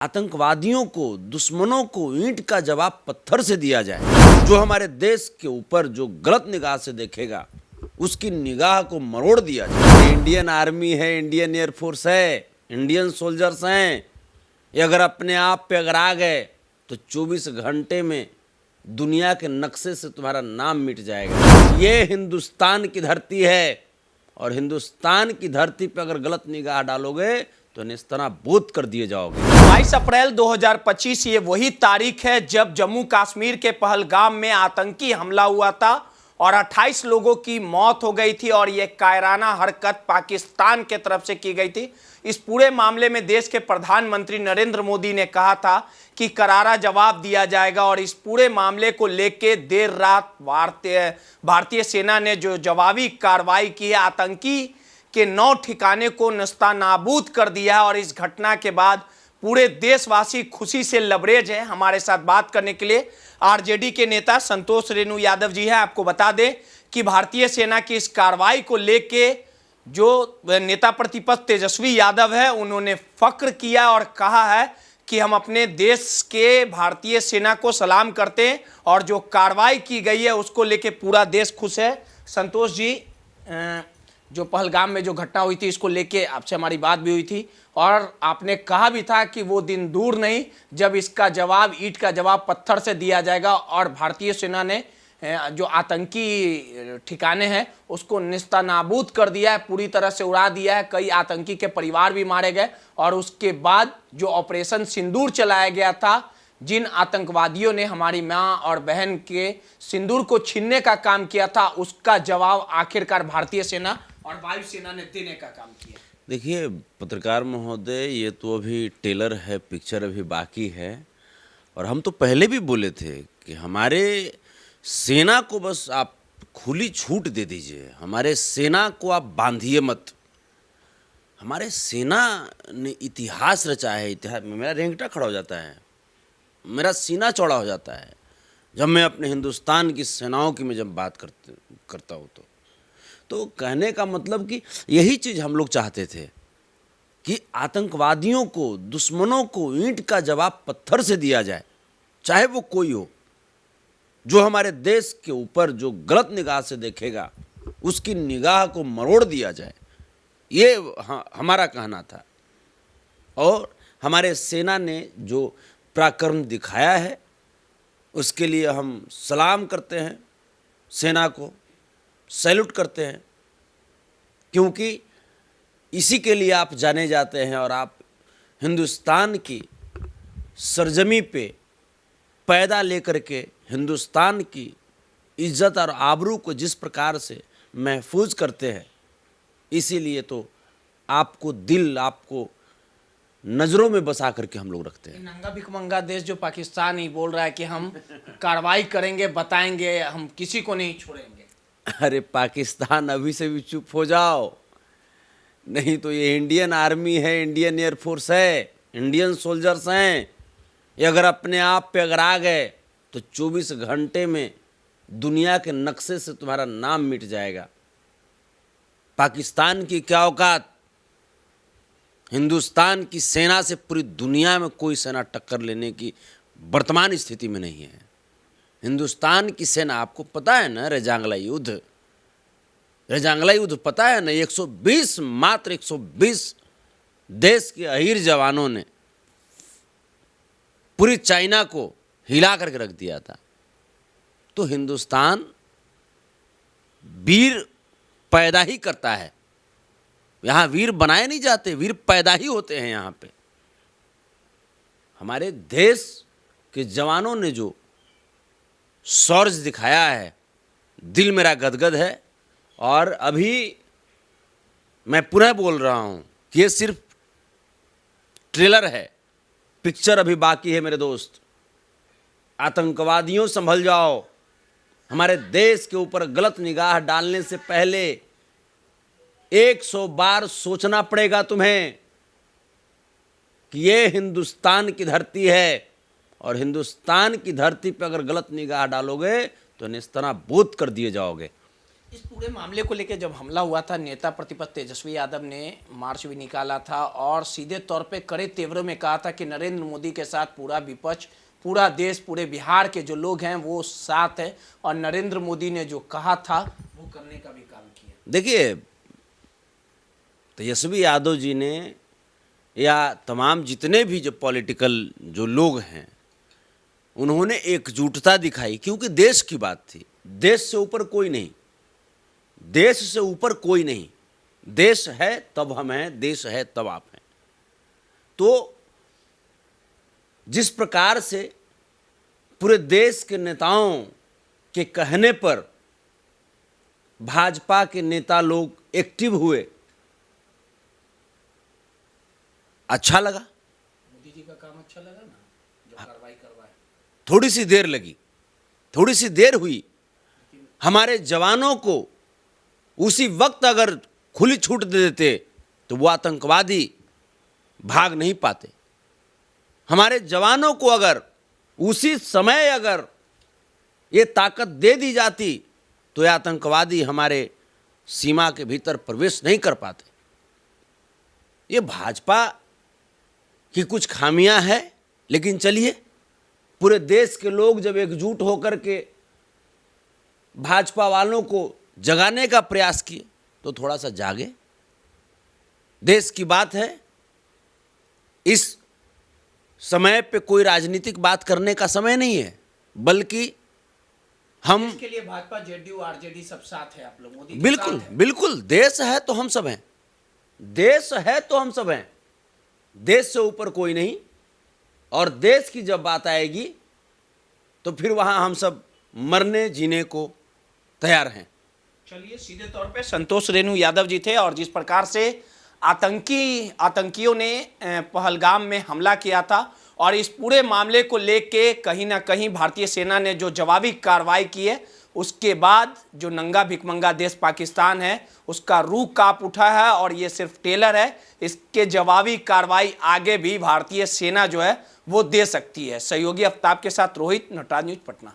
आतंकवादियों को, दुश्मनों को ईंट का जवाब पत्थर से दिया जाए। जो हमारे देश के ऊपर जो गलत निगाह से देखेगा उसकी निगाह को मरोड़ दिया जाए। इंडियन आर्मी है, इंडियन एयरफोर्स है, इंडियन सोल्जर्स हैं। ये अगर अपने आप पे अगर आ गए तो 24 घंटे में दुनिया के नक्शे से तुम्हारा नाम मिट जाएगा। ये हिंदुस्तान की धरती है और हिंदुस्तान की धरती पे अगर गलत निगाह डालोगे तो नेस्तनाबूद कर दिए जाओगे। 22 अप्रैल 2025 ये वही तारीख है जब जम्मू कश्मीर के पहलगाम में आतंकी हमला हुआ था और 28 लोगों की मौत हो गई थी और यह कायराना हरकत पाकिस्तान के तरफ से की गई थी। इस पूरे मामले में देश के प्रधानमंत्री नरेंद्र मोदी ने कहा था कि करारा जवाब दिया जाएगा और इस पूरे मामले को लेकर देर रात भारतीय सेना ने जो जवाबी कार्रवाई की है, आतंकी के 9 ठिकाने को नस्तानाबूद कर दिया है और इस घटना के बाद पूरे देशवासी खुशी से लबरेज है। हमारे साथ बात करने के लिए आरजेडी के नेता संतोष रेणु यादव जी हैं। आपको बता दें कि भारतीय सेना की इस कार्रवाई को लेके जो नेता प्रतिपक्ष तेजस्वी यादव है उन्होंने फख्र किया और कहा है कि हम अपने देश के भारतीय सेना को सलाम करते हैं और जो कार्रवाई की गई है उसको लेके पूरा देश खुश है। संतोष जी, जो पहलगाम में जो घटना हुई थी इसको लेके आपसे हमारी बात भी हुई थी और आपने कहा भी था कि वो दिन दूर नहीं जब इसका जवाब ईंट का जवाब पत्थर से दिया जाएगा और भारतीय सेना ने जो आतंकी ठिकाने हैं उसको निस्तानाबूद कर दिया है, पूरी तरह से उड़ा दिया है। कई आतंकी के परिवार भी मारे गए और उसके बाद जो ऑपरेशन सिंदूर चलाया गया था, जिन आतंकवादियों ने हमारी मां और बहन के सिंदूर को छीनने का काम किया था, उसका जवाब आखिरकार भारतीय सेना और वायुसेना ने देने का काम किया। देखिए पत्रकार महोदय, ये तो अभी टेलर है, पिक्चर अभी बाकी है। और हम तो पहले भी बोले थे कि हमारे सेना को बस आप खुली छूट दे दीजिए, हमारे सेना को आप बांधिए मत। हमारे सेना ने इतिहास रचा है। इतिहास में मेरा रेंगटा खड़ा हो जाता है, मेरा सीना चौड़ा हो जाता है जब मैं अपने हिंदुस्तान की सेनाओं की मैं जब बात करता हूँ। तो कहने का मतलब कि यही चीज़ हम लोग चाहते थे कि आतंकवादियों को, दुश्मनों को ईंट का जवाब पत्थर से दिया जाए, चाहे वो कोई हो। जो हमारे देश के ऊपर जो गलत निगाह से देखेगा उसकी निगाह को मरोड़ दिया जाए, ये हमारा कहना था। और हमारे सेना ने जो पराक्रम दिखाया है उसके लिए हम सलाम करते हैं, सेना को सैल्यूट करते हैं, क्योंकि इसी के लिए आप जाने जाते हैं और आप हिंदुस्तान की सरजमी पे पैदा लेकर के हिंदुस्तान की इज्जत और आबरू को जिस प्रकार से महफूज करते हैं, इसीलिए तो आपको दिल, आपको नज़रों में बसा करके हम लोग रखते हैं। नंगा भिखमंगा देश जो पाकिस्तान ही बोल रहा है कि हम कार्रवाई करेंगे, बताएंगे, हम किसी को नहीं छोड़ेंगे। अरे पाकिस्तान, अभी से भी चुप हो जाओ, नहीं तो ये इंडियन आर्मी है, इंडियन एयरफोर्स है, इंडियन सोल्जर्स हैं। ये अगर अपने आप पे अगर आ गए तो 24 घंटे में दुनिया के नक्शे से तुम्हारा नाम मिट जाएगा। पाकिस्तान की क्या औकात, हिंदुस्तान की सेना से पूरी दुनिया में कोई सेना टक्कर लेने की वर्तमान स्थिति में नहीं है। हिंदुस्तान की सेना, आपको पता है ना, रेजांगला युद्ध पता है ना, 120 मात्र 120 देश के अहीर जवानों ने पूरी चाइना को हिला करके रख दिया था। तो हिंदुस्तान वीर पैदा ही करता है, यहाँ वीर बनाए नहीं जाते, वीर पैदा ही होते हैं यहाँ पे। हमारे देश के जवानों ने जो शौर्य दिखाया है, दिल मेरा गदगद है। और अभी मैं पुनः बोल रहा हूँ कि ये सिर्फ ट्रेलर है, पिक्चर अभी बाकी है। मेरे दोस्त, आतंकवादियों संभल जाओ। हमारे देश के ऊपर गलत निगाह डालने से पहले 100 बार सोचना पड़ेगा तुम्हें कि ये हिंदुस्तान की धरती है और हिंदुस्तान की धरती पर अगर गलत निगाह डालोगे तो नेस्तनाबूद कर दिए जाओगे। इस पूरे मामले को लेकर जब हमला हुआ था, नेता प्रतिपक्ष तेजस्वी यादव ने मार्च भी निकाला था और सीधे तौर पे कड़े तेवरों में कहा था कि नरेंद्र मोदी के साथ पूरा विपक्ष, पूरा देश, पूरे बिहार के जो लोग हैं वो साथ है और नरेंद्र मोदी ने जो कहा था वो करने का भी काम किया। देखिए, तेजस्वी यादव जी ने या तमाम जितने भी जो पॉलिटिकल जो लोग हैं उन्होंने एकजुटता दिखाई, क्योंकि देश की बात थी। देश से ऊपर कोई नहीं, देश से ऊपर कोई नहीं। देश है तब हम हैं, देश है तब आप हैं। तो जिस प्रकार से पूरे देश के नेताओं के कहने पर भाजपा के नेता लोग एक्टिव हुए, अच्छा लगा। मोदी जी का काम अच्छा लगा ना, जो कार्रवाई करवाए। थोड़ी सी देर लगी, थोड़ी सी देर हुई। हमारे जवानों को उसी वक्त अगर खुली छूट दे देते तो वो आतंकवादी भाग नहीं पाते। हमारे जवानों को अगर उसी समय अगर ये ताकत दे दी जाती तो ये आतंकवादी हमारे सीमा के भीतर प्रवेश नहीं कर पाते। ये भाजपा की कुछ खामियां हैं, लेकिन चलिए, पूरे देश के लोग जब एकजुट होकर के भाजपा वालों को जगाने का प्रयास किए तो थोड़ा सा जागे। देश की बात है, इस समय पे कोई राजनीतिक बात करने का समय नहीं है, बल्कि हम इसके लिए भाजपा, जेडीयू, आरजेडी सब साथ है। आप लोग मोदी के बिल्कुल साथ हैं। बिल्कुल, देश है तो हम सब हैं, देश है तो हम सब हैं। देश से ऊपर कोई नहीं, और देश की जब बात आएगी तो फिर वहां हम सब मरने जीने को तैयार हैं। चलिए, सीधे तौर पे संतोष रेणु यादव जी थे और जिस प्रकार से आतंकियों ने पहलगाम में हमला किया था और इस पूरे मामले को लेके कहीं ना कहीं भारतीय सेना ने जो जवाबी कार्रवाई की है, उसके बाद जो नंगा भिखमंगा देश पाकिस्तान है उसका रूह कांप उठा है और ये सिर्फ टेलर है। इसके जवाबी कार्रवाई आगे भी भारतीय सेना जो है वो दे सकती है। सहयोगी आफ्ताब के साथ रोहित, नटराज न्यूज़, पटना।